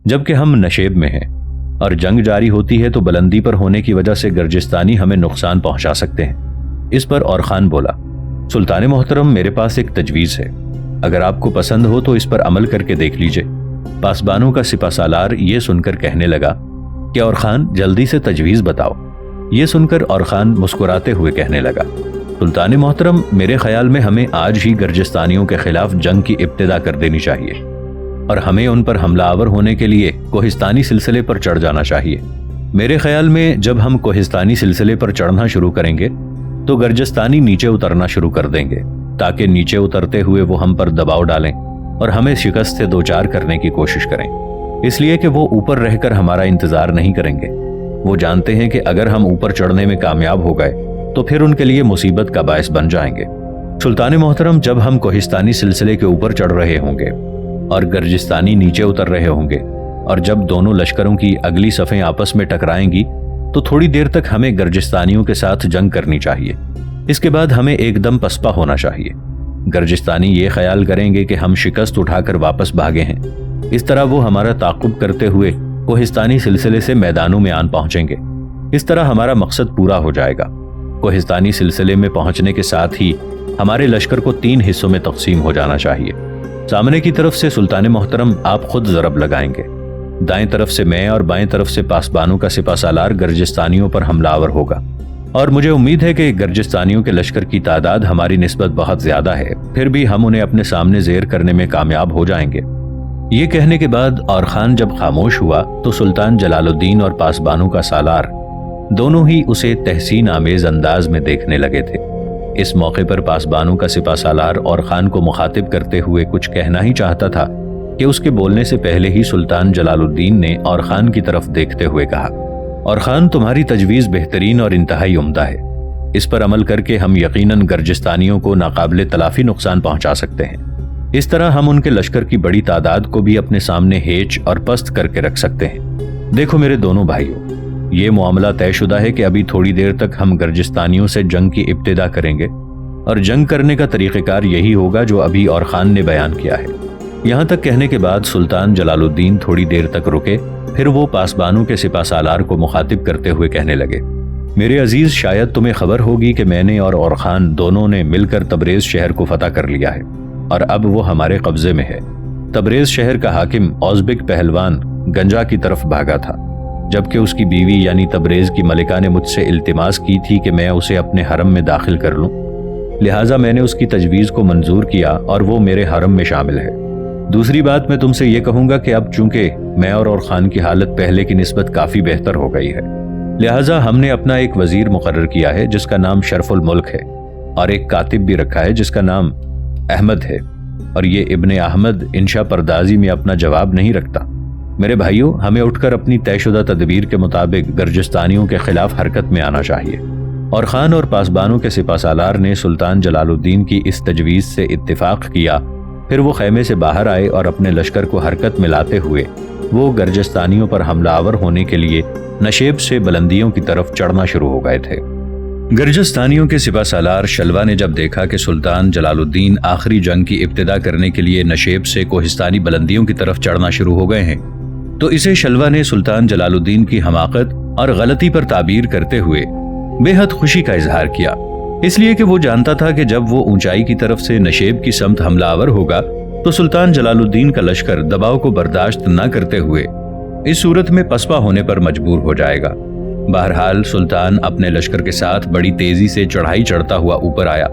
جبکہ ہم نشیب میں ہیں، اور جنگ جاری ہوتی ہے تو بلندی پر ہونے کی وجہ سے گرجستانی ہمیں نقصان پہنچا سکتے ہیں۔ اس پر اور خان بولا، سلطان محترم، میرے پاس ایک تجویز ہے، اگر آپ کو پسند ہو تو اس پر عمل کر کے دیکھ لیجئے۔ پاسبانوں کا سپہ سالار یہ سن کر کہنے لگا کہ اور خان جلدی سے تجویز بتاؤ۔ یہ سن کر اور خان مسکراتے ہوئے کہنے لگا، سلطان محترم، میرے خیال میں ہمیں آج ہی گرجستانیوں کے خلاف جنگ کی ابتدا کر دینی چاہیے، اور ہمیں ان پر حملہ آور ہونے کے لیے کوہستانی سلسلے پر چڑھ جانا چاہیے۔ میرے خیال میں جب ہم کوہستانی سلسلے پر چڑھنا شروع کریں گے تو گرجستانی نیچے اترنا شروع کر دیں گے، تاکہ نیچے اترتے ہوئے وہ ہم پر دباؤ ڈالیں اور ہمیں شکست سے دوچار کرنے کی کوشش کریں، اس لیے کہ وہ اوپر رہ کر ہمارا انتظار نہیں کریں گے۔ وہ جانتے ہیں کہ اگر ہم اوپر چڑھنے میں کامیاب ہو گئے تو پھر ان کے لیے مصیبت کا باعث بن جائیں گے۔ سلطان محترم، جب ہم کوہستانی سلسلے کے اوپر چڑھ رہے ہوں گے اور گرجستانی نیچے اتر رہے ہوں گے، اور جب دونوں لشکروں کی اگلی صفیں آپس میں ٹکرائیں گی تو تھوڑی دیر تک ہمیں گرجستانیوں کے ساتھ جنگ کرنی چاہیے۔ اس کے بعد ہمیں ایک دم پسپا ہونا چاہیے۔ گرجستانی یہ خیال کریں گے کہ ہم شکست اٹھا کر واپس بھاگے ہیں، اس طرح وہ ہمارا تعاقب کرتے ہوئے کوہستانی سلسلے سے میدانوں میں آن پہنچیں گے۔ اس طرح ہمارا مقصد پورا ہو جائے گا۔ کوہستانی سلسلے میں پہنچنے کے ساتھ ہی ہمارے لشکر کو 3 حصوں میں تقسیم ہو جانا چاہیے۔ سامنے کی طرف سے سلطان محترم آپ خود ضرب لگائیں گے، دائیں طرف سے میں اور بائیں طرف سے پاسبانوں کا سپہ سالار گرجستانیوں پر حملہ آور ہوگا، اور مجھے امید ہے کہ گرجستانیوں کے لشکر کی تعداد ہماری نسبت بہت زیادہ ہے، پھر بھی ہم انہیں اپنے سامنے زیر کرنے میں کامیاب ہو جائیں گے۔ یہ کہنے کے بعد اور خان جب خاموش ہوا تو سلطان جلال الدین اور پاسبانوں کا سالار دونوں ہی اسے تحسین آمیز انداز میں دیکھنے لگے تھے۔ اس موقع پر پاسبانوں کا سپہ سالار اور خان کو مخاطب کرتے ہوئے کچھ کہنا ہی چاہتا تھا کہ اس کے بولنے سے پہلے ہی سلطان جلال الدین نے اور خان کی طرف دیکھتے ہوئے کہا، اور خان، تمہاری تجویز بہترین اور انتہائی عمدہ ہے۔ اس پر عمل کر کے ہم یقیناً گرجستانیوں کو ناقابل تلافی نقصان پہنچا سکتے ہیں۔ اس طرح ہم ان کے لشکر کی بڑی تعداد کو بھی اپنے سامنے ہیچ اور پست کر کے رکھ سکتے ہیں۔ دیکھو میرے دونوں بھائیوں، یہ معاملہ طے شدہ ہے کہ ابھی تھوڑی دیر تک ہم گرجستانیوں سے جنگ کی ابتدا کریں گے، اور جنگ کرنے کا طریقہ کار یہی ہوگا جو ابھی اور خان نے بیان کیا ہے۔ یہاں تک کہنے کے بعد سلطان جلال الدین تھوڑی دیر تک رکے، پھر وہ پاسبانوں کے سپہ سالار کو مخاطب کرتے ہوئے کہنے لگے، میرے عزیز، شاید تمہیں خبر ہوگی کہ میں نے اور خان دونوں نے مل کر تبریز شہر کو فتح کر لیا ہے، اور اب وہ ہمارے قبضے میں ہے۔ تبریز شہر کا حاکم اوزبک پہلوان گنجا کی طرف بھاگا تھا، جبکہ اس کی بیوی یعنی تبریز کی ملکہ نے مجھ سے التماس کی تھی کہ میں اسے اپنے حرم میں داخل کر لوں، لہٰذا میں نے اس کی تجویز کو منظور کیا اور وہ میرے حرم میں شامل ہے۔ دوسری بات میں تم سے یہ کہوں گا کہ اب چونکہ میں اور خان کی حالت پہلے کی نسبت کافی بہتر ہو گئی ہے، لہٰذا ہم نے اپنا ایک وزیر مقرر کیا ہے جس کا نام شرف الملک ہے، اور ایک کاتب بھی رکھا ہے جس کا نام احمد ہے، اور یہ ابن احمد انشا پردازی میں اپنا جواب نہیں رکھتا۔ میرے بھائیوں، ہمیں اٹھ کر اپنی طے شدہ تدبیر کے مطابق گرجستانیوں کے خلاف حرکت میں آنا چاہیے۔ اور خان اور پاسبانوں کے سپہ سالار نے سلطان جلال الدین کی اس تجویز سے اتفاق کیا، پھر وہ خیمے سے باہر آئے اور اپنے لشکر کو حرکت میں لاتے ہوئے وہ گرجستانیوں پر حملہ آور ہونے کے لیے نشیب سے بلندیوں کی طرف چڑھنا شروع ہو گئے تھے۔ گرجستانیوں کے سپہ سالار شلوا نے جب دیکھا کہ سلطان جلال الدین آخری جنگ کی ابتدا کرنے کے لیے نشیب سے کوہستانی بلندیوں کی طرف چڑھنا شروع ہو گئے ہیں، تو اسے شلوا نے سلطان جلال الدین کی حماقت اور غلطی پر تعبیر کرتے ہوئے بے حد خوشی کا اظہار کیا، اس لیے کہ وہ جانتا تھا کہ جب وہ اونچائی کی طرف سے نشیب کی سمت حملہ آور ہوگا تو سلطان جلال الدین کا لشکر دباؤ کو برداشت نہ کرتے ہوئے اس صورت میں پسپا ہونے پر مجبور ہو جائے گا۔ بہرحال سلطان اپنے لشکر کے ساتھ بڑی تیزی سے چڑھائی چڑھتا ہوا اوپر آیا۔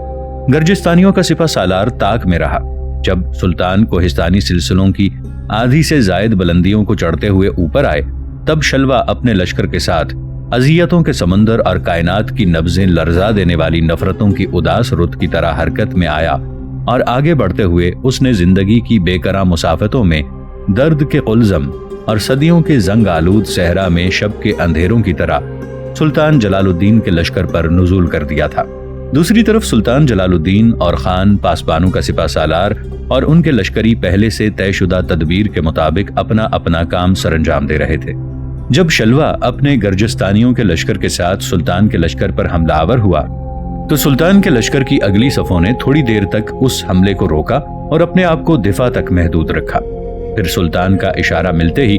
گرجستانیوں کا سپہ سالار طاق میں رہا۔ جب سلطان کوہستانی سلسلوں کی آدھی سے زائد بلندیوں کو چڑھتے ہوئے اوپر آئے، تب شلوا اپنے لشکر کے ساتھ اذیتوں کے سمندر اور کائنات کی نبضیں لرزا دینے والی نفرتوں کی اداس رت کی طرح حرکت میں آیا، اور آگے بڑھتے ہوئے اس نے زندگی کی بے کرا مسافتوں میں درد کے قلزم اور صدیوں کے زنگ آلود صحرا میں شب کے اندھیروں کی طرح سلطان جلال الدین کے لشکر پر نزول کر دیا تھا۔ دوسری طرف سلطان جلال الدین اور خان پاسبانوں کا سپہ سالار اور ان کے لشکری پہلے سے طے شدہ تدبیر کے مطابق اپنا اپنا کام سر انجام دے رہے تھے۔ جب شلوا اپنے گرجستانیوں کے لشکر کے ساتھ سلطان کے لشکر پر حملہ آور ہوا تو سلطان کے لشکر کی اگلی صفوں نے تھوڑی دیر تک اس حملے کو روکا اور اپنے آپ کو دفاع تک محدود رکھا۔ پھر سلطان کا اشارہ ملتے ہی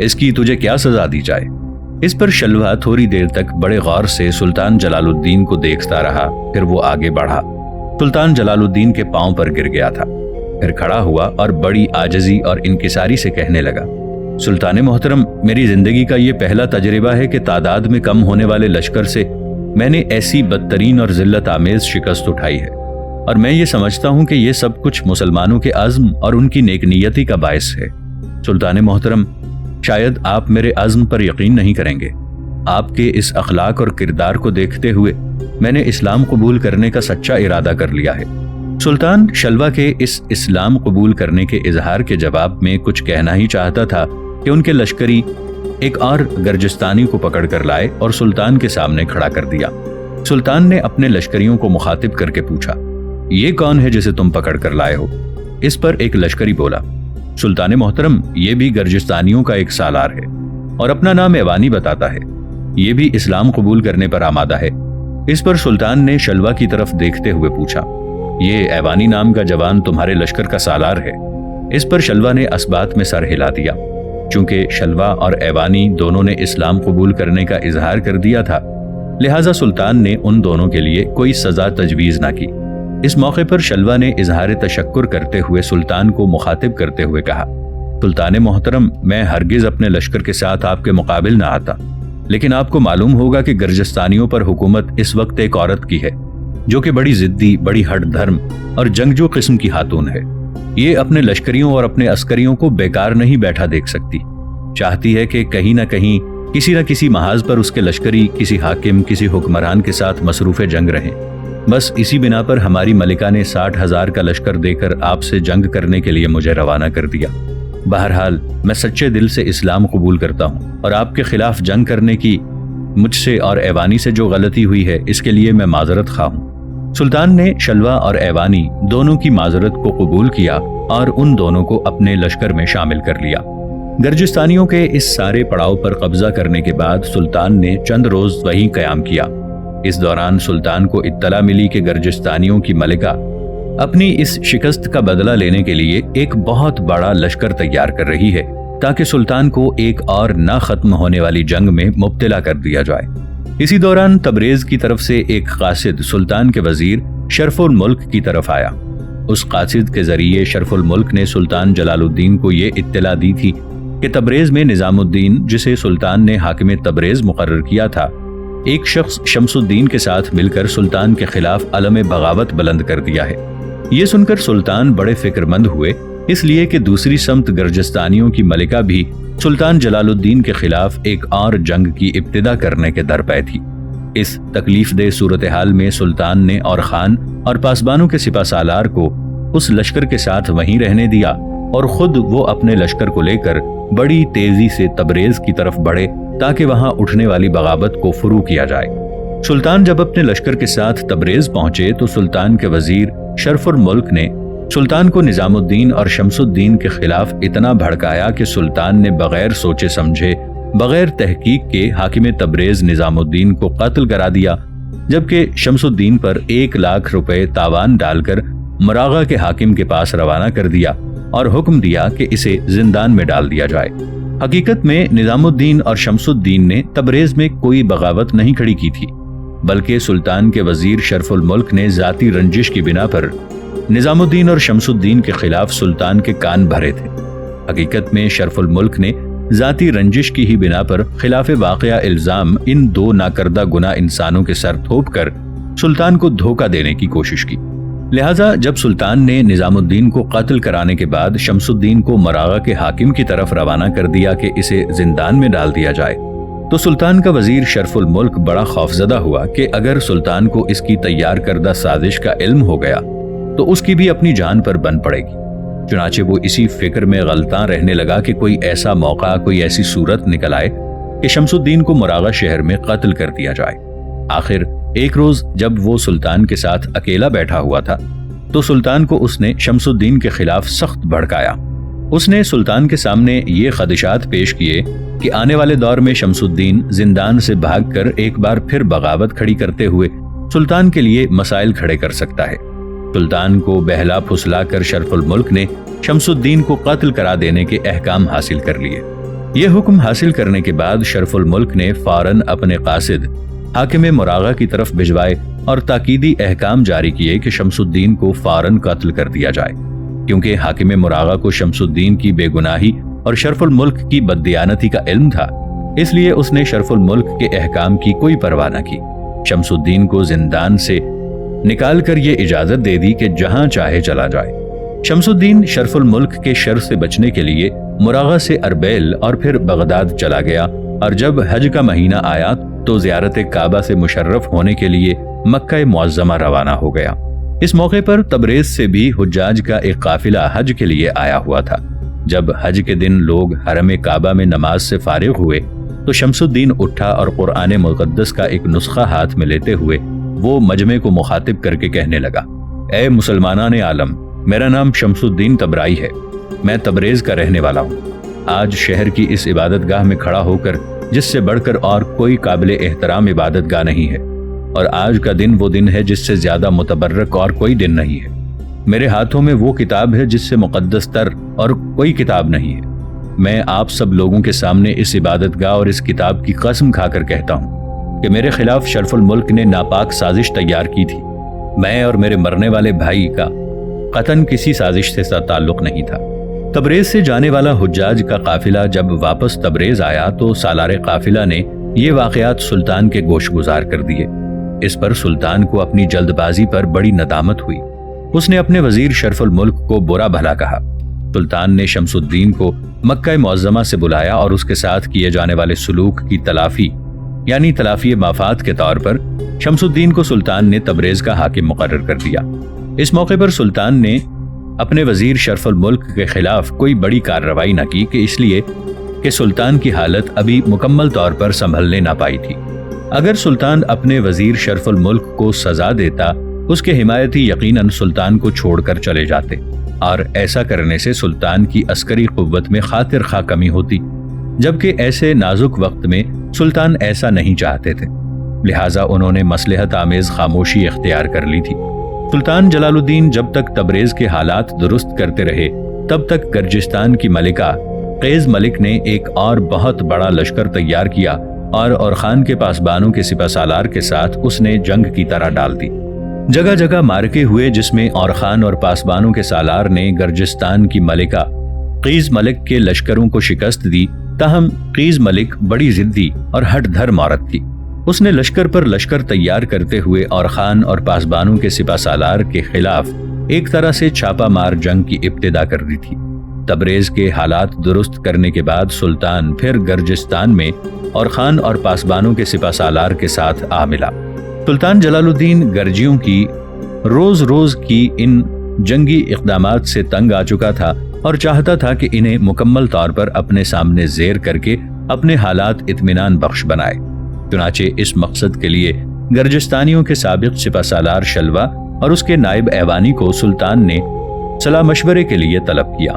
اس کی تجھے کیا سزا دی جائے؟ اس پر شلوا تھوڑی دیر تک بڑے غور سے سلطان جلال الدین کو دیکھتا رہا، پھر وہ آگے بڑھا۔ سلطان جلال الدین کے پاؤں پر گر گیا تھا، پھر کھڑا ہوا اور بڑی عاجزی اور انکساری سے کہنے لگا، سلطان محترم، میری زندگی کا یہ پہلا تجربہ ہے کہ تعداد میں کم ہونے والے لشکر سے میں نے ایسی بدترین اور ذلت آمیز شکست اٹھائی ہے، اور میں یہ سمجھتا ہوں کہ یہ سب کچھ مسلمانوں کے عزم اور ان کی نیک نیتی کا باعث ہے۔ سلطان محترم، شاید آپ میرے عزم پر یقین نہیں کریں گے۔ آپ کے اس اخلاق اور کردار کو دیکھتے ہوئے میں نے اسلام قبول کرنے کا سچا ارادہ کر لیا ہے۔ سلطان شلوا کے اس اسلام قبول کرنے کے اظہار کے جواب میں کچھ کہنا ہی چاہتا تھا کہ ان کے لشکری ایک اور گرجستانی کو پکڑ کر لائے اور سلطان کے سامنے کھڑا کر دیا۔ سلطان نے اپنے لشکریوں کو مخاطب کر کے پوچھا، یہ کون ہے جسے تم پکڑ کر لائے ہو؟ اس پر ایک لشکری بولا، سلطان محترم، یہ بھی گرجستانیوں کا ایک سالار ہے اور اپنا نام ایوانی بتاتا ہے، یہ بھی اسلام قبول کرنے پر آمادہ ہے۔ اس پر سلطان نے شلوا کی طرف دیکھتے ہوئے پوچھا، یہ ایوانی نام کا جوان تمہارے لشکر کا سالار ہے؟ اس پر شلوا نے اسبات میں سر ہلا دیا۔ چونکہ شلوا اور ایوانی دونوں نے اسلام قبول کرنے کا اظہار کر دیا تھا، لہٰذا سلطان نے ان دونوں کے لیے کوئی سزا تجویز نہ کی۔ اس موقع پر شلوا نے اظہار تشکر کرتے ہوئے سلطان کو مخاطب کرتے ہوئے کہا، سلطان محترم، میں ہرگز اپنے لشکر کے ساتھ آپ کے مقابل نہ آتا، لیکن آپ کو معلوم ہوگا کہ گرجستانیوں پر حکومت اس وقت ایک عورت کی ہے جو کہ بڑی ضدی، بڑی ہٹ دھرم اور جنگجو قسم کی خاتون ہے۔ یہ اپنے لشکریوں اور اپنے عسکریوں کو بیکار نہیں بیٹھا دیکھ سکتی، چاہتی ہے کہ کہیں نہ کہیں کسی نہ کسی محاذ پر اس کے لشکری کسی حاکم، کسی حکمران کے ساتھ مصروف جنگ رہیں۔ بس اسی بنا پر ہماری ملکہ نے 60,000 کا لشکر دے کر آپ سے جنگ کرنے کے لیے مجھے روانہ کر دیا۔ بہرحال میں سچے دل سے اسلام قبول کرتا ہوں اور آپ کے خلاف جنگ کرنے کی مجھ سے اور ایوانی سے جو غلطی ہوئی ہے اس کے لیے میں معذرت خواہ ہوں۔ سلطان نے شلوا اور ایوانی دونوں کی معذرت کو قبول کیا اور ان دونوں کو اپنے لشکر میں شامل کر لیا۔ گرجستانیوں کے اس سارے پڑاؤ پر قبضہ کرنے کے بعد سلطان نے چند روز وہیں قیام کیا۔ اس دوران سلطان کو اطلاع ملی کہ گرجستانیوں کی ملکہ اپنی اس شکست کا بدلہ لینے کے لیے ایک بہت بڑا لشکر تیار کر رہی ہے تاکہ سلطان کو ایک اور نہ ختم ہونے والی جنگ میں مبتلا کر دیا جائے۔ اسی دوران تبریز کی طرف سے ایک قاصد سلطان کے وزیر شرف الملک کی طرف آیا۔ اس قاصد کے ذریعے شرف الملک نے سلطان جلال الدین کو یہ اطلاع دی تھی کہ تبریز میں نظام الدین، جسے سلطان نے حاکم تبریز مقرر کیا تھا، ایک شخص شمس الدین کے ساتھ مل کر سلطان کے خلاف علم بغاوت بلند کر دیا ہے۔ یہ سن کر سلطان بڑے فکر مند ہوئے، اس لیے کہ دوسری سمت گرجستانیوں کی ملکہ بھی سلطان جلال الدین کے خلاف ایک اور جنگ کی ابتدا کرنے کے درپے تھی۔ اس تکلیف دہ صورتحال میں سلطان نے اور خان اور پاسبانوں کے سپہ سالار کو اس لشکر کے ساتھ وہیں رہنے دیا اور خود وہ اپنے لشکر کو لے کر بڑی تیزی سے تبریز کی طرف بڑھے تاکہ وہاں اٹھنے والی بغاوت کو فرو کیا جائے۔ سلطان جب اپنے لشکر کے ساتھ تبریز پہنچے تو سلطان کے وزیر شرف الملک نے سلطان کو نظام الدین اور شمس الدین کے خلاف اتنا بھڑکایا کہ سلطان نے بغیر سوچے سمجھے، بغیر تحقیق کے حاکم تبریز نظام الدین کو قتل کرا دیا، جبکہ شمس الدین پر 1,00,000 روپے تاوان ڈال کر مراغہ کے حاکم کے پاس روانہ کر دیا اور حکم دیا کہ اسے زندان میں ڈال دیا جائے۔ حقیقت میں نظام الدین اور شمس الدین نے تبریز میں کوئی بغاوت نہیں کھڑی کی تھی، بلکہ سلطان کے وزیر شرف الملک نے ذاتی رنجش کی بنا پر نظام الدین اور شمس الدین کے خلاف سلطان کے کان بھرے تھے۔ حقیقت میں شرف الملک نے ذاتی رنجش کی ہی بنا پر خلاف واقعہ الزام ان دو ناکردہ گناہ انسانوں کے سر تھوپ کر سلطان کو دھوکہ دینے کی کوشش کی۔ لہٰذا جب سلطان نے نظام الدین کو قتل کرانے کے بعد شمس الدین کو مراغہ کے حاکم کی طرف روانہ کر دیا کہ اسے زندان میں ڈال دیا جائے، تو سلطان کا وزیر شرف الملک بڑا خوفزدہ ہوا کہ اگر سلطان کو اس کی تیار کردہ سازش کا علم ہو گیا تو اس کی بھی اپنی جان پر بن پڑے گی۔ چنانچہ وہ اسی فکر میں غلطاں رہنے لگا کہ کوئی ایسا موقع، کوئی ایسی صورت نکل آئے کہ شمس الدین کو مراغہ شہر میں قتل کر دیا جائے۔ آخر ایک روز جب وہ سلطان کے ساتھ اکیلا بیٹھا ہوا تھا تو سلطان کو اس نے شمس الدین کے خلاف سخت بھڑکایا۔ اس نے سلطان کے سامنے یہ خدشات پیش کیے کہ آنے والے دور میں شمس الدین زندان سے بھاگ کر ایک بار پھر بغاوت کھڑی کرتے ہوئے سلطان کے لیے مسائل کھڑے کر سکتا ہے۔ سلطان کو بہلا پھسلا کر شرف الملک نے شمس الدین کو قتل کرا دینے کے احکام حاصل کر لیے۔ یہ حکم حاصل کرنے کے بعد شرف الملک نے فوراً اپنے قاصد حاکم مراغہ کی طرف بھجوائے اور تاکیدی احکام جاری کیے کہ شمس الدین کو فوراً قتل کر دیا جائے، کیونکہ حاکم مراغہ کو شمس الدین کی بے گناہی اور شرف الملک کی بددیانتی کا علم تھا، اس لیے اس نے شرف الملک کے احکام کی کوئی پرواہ نہ کی۔ شمس الدین کو زندان سے نکال کر یہ اجازت دے دی کہ جہاں چاہے چلا جائے۔ شمس الدین شرف الملک کے شر سے بچنے کے لیے مراغہ سے اربیل اور پھر بغداد چلا گیا، اور جب حج کا مہینہ آیا تو زیارت کعبہ سے مشرف ہونے کے لیے مکہ معظمہ روانہ ہو گیا۔ اس موقع پر تبریز سے بھی حجاج کا ایک قافلہ حج کے لیے آیا ہوا تھا۔ جب حج کے دن لوگ حرم کعبہ میں نماز سے فارغ ہوئے تو شمس الدین اٹھا اور قرآن مقدس کا ایک نسخہ ہاتھ میں لیتے ہوئے وہ مجمع کو مخاطب کر کے کہنے لگا، اے مسلمانان عالم، میرا نام شمس الدین تبرائی ہے، میں تبریز کا رہنے والا ہوں۔ آج شہر کی اس عبادت گاہ میں کھڑا ہو کر جس سے بڑھ کر اور کوئی قابل احترام عبادت گاہ نہیں ہے، اور آج کا دن وہ دن ہے جس سے زیادہ متبرک اور کوئی دن نہیں ہے۔ میرے ہاتھوں میں وہ کتاب ہے جس سے مقدس تر اور کوئی کتاب نہیں ہے۔ میں آپ سب لوگوں کے سامنے اس عبادت گاہ اور اس کتاب کی قسم کھا کر کہتا ہوں کہ میرے خلاف شرف الملک نے ناپاک سازش تیار کی تھی۔ میں اور میرے مرنے والے بھائی کا قطعاً کسی سازش سے تعلق نہیں تھا۔ تبریز سے جانے والا حجاج کا قافلہ جب واپس تبریز آیا تو سالار قافلہ نے یہ واقعات سلطان کے گوش گزار کر دیے۔ اس پر سلطان کو اپنی جلد بازی پر بڑی ندامت ہوئی۔ اس نے اپنے وزیر شرف الملک کو برا بھلا کہا۔ سلطان نے شمس الدین کو مکہ معظمہ سے بلایا اور اس کے ساتھ کیے جانے والے سلوک کی تلافی یعنی تلافی مفاد کے طور پر شمس الدین کو سلطان نے تبریز کا حاکم مقرر کر دیا۔ اس موقع پر سلطان نے اپنے وزیر شرف الملک کے خلاف کوئی بڑی کارروائی نہ کی کہ اس لیے کہ سلطان کی حالت ابھی مکمل طور پر سنبھلنے نہ پائی تھی۔ اگر سلطان اپنے وزیر شرف الملک کو سزا دیتا، اس کے حمایتی یقیناً سلطان کو چھوڑ کر چلے جاتے، اور ایسا کرنے سے سلطان کی عسکری قوت میں خاطر خواہ کمی ہوتی، جبکہ ایسے نازک وقت میں سلطان ایسا نہیں چاہتے تھے، لہٰذا انہوں نے مصلحت آمیز خاموشی اختیار کر لی تھی۔ سلطان جلال الدین جب تک تبریز کے حالات درست کرتے رہے تب تک گرجستان کی ملکہ قیز ملک نے ایک اور بہت بڑا لشکر تیار کیا اور خان کے پاسبانوں کے سپہ سالار کے ساتھ اس نے جنگ کی طرح ڈال دی۔ جگہ جگہ مارکے ہوئے جس میں اور خان اور پاسبانوں کے سالار نے گرجستان کی ملکہ قیز ملک کے لشکروں کو شکست دی، تاہم قیز ملک بڑی ضدی اور ہٹ دھرم عورت تھی۔ اس نے لشکر پر لشکر تیار کرتے ہوئے اور خان اور پاسبانوں کے سپہ سالار کے خلاف ایک طرح سے چھاپا مار جنگ کی ابتدا کر دی تھی۔ تبریز کے حالات درست کرنے کے بعد سلطان پھر گرجستان میں اور خان اور پاسبانوں کے سپہ سالار کے ساتھ آ ملا۔ سلطان جلال الدین گرجیوں کی روز روز کی ان جنگی اقدامات سے تنگ آ چکا تھا اور چاہتا تھا کہ انہیں مکمل طور پر اپنے سامنے زیر کر کے اپنے حالات اطمینان بخش بنائے۔ چنانچہ اس مقصد کے لیے گرجستانیوں کے سابق سپہ سالار شلوا اور اس کے نائب ایوانی کو سلطان نے صلاح مشورے کے لیے طلب کیا۔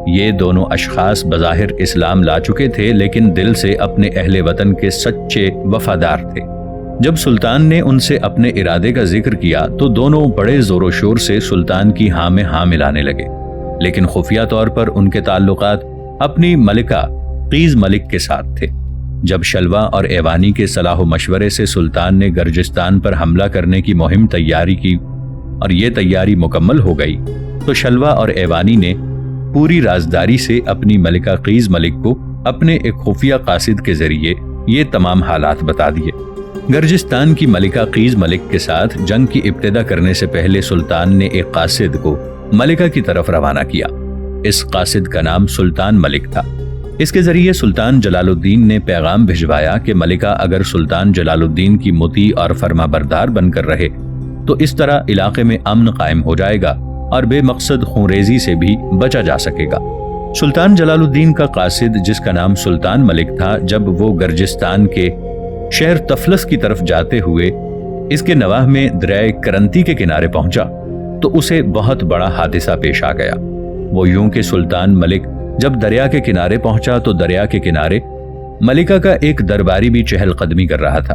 یہ دونوں اشخاص بظاہر اسلام لا چکے تھے لیکن دل سے اپنے اہل وطن کے سچے وفادار تھے۔ جب سلطان نے ان سے اپنے ارادے کا ذکر کیا تو دونوں بڑے زور و شور سے سلطان کی ہاں میں ہاں ملانے لگے، لیکن خفیہ طور پر ان کے تعلقات اپنی ملکہ قیز ملک کے ساتھ تھے۔ جب شلوا اور ایوانی کے صلاح و مشورے سے سلطان نے گرجستان پر حملہ کرنے کی مہم تیاری کی اور یہ تیاری مکمل ہو گئی تو شلوا اور ایوانی نے پوری رازداری سے اپنی ملکہ قیز ملک کو اپنے ایک خفیہ قاصد کے ذریعے یہ تمام حالات بتا دیے۔ گرجستان کی ملکہ قیز ملک کے ساتھ جنگ کی ابتدا کرنے سے پہلے سلطان نے ایک قاصد کو ملکہ کی طرف روانہ کیا۔ اس قاصد کا نام سلطان ملک تھا۔ اس کے ذریعے سلطان جلال الدین نے پیغام بھجوایا کہ ملکہ اگر سلطان جلال الدین کی مطیع اور فرما بردار بن کر رہے تو اس طرح علاقے میں امن قائم ہو جائے گا اور بے مقصد خونریزی سے بھی بچا جا سکے گا۔ سلطان جلال الدین کا قاصد جس کا نام سلطان ملک تھا، جب وہ گرجستان کے شہر تفلس کی طرف جاتے ہوئے اس کے نواح میں دریائے کرنتی کے کنارے پہنچا تو اسے بہت بڑا حادثہ پیش آ گیا۔ وہ یوں کہ سلطان ملک جب دریا کے کنارے پہنچا تو دریا کے کنارے ملکہ کا ایک درباری بھی چہل قدمی کر رہا تھا۔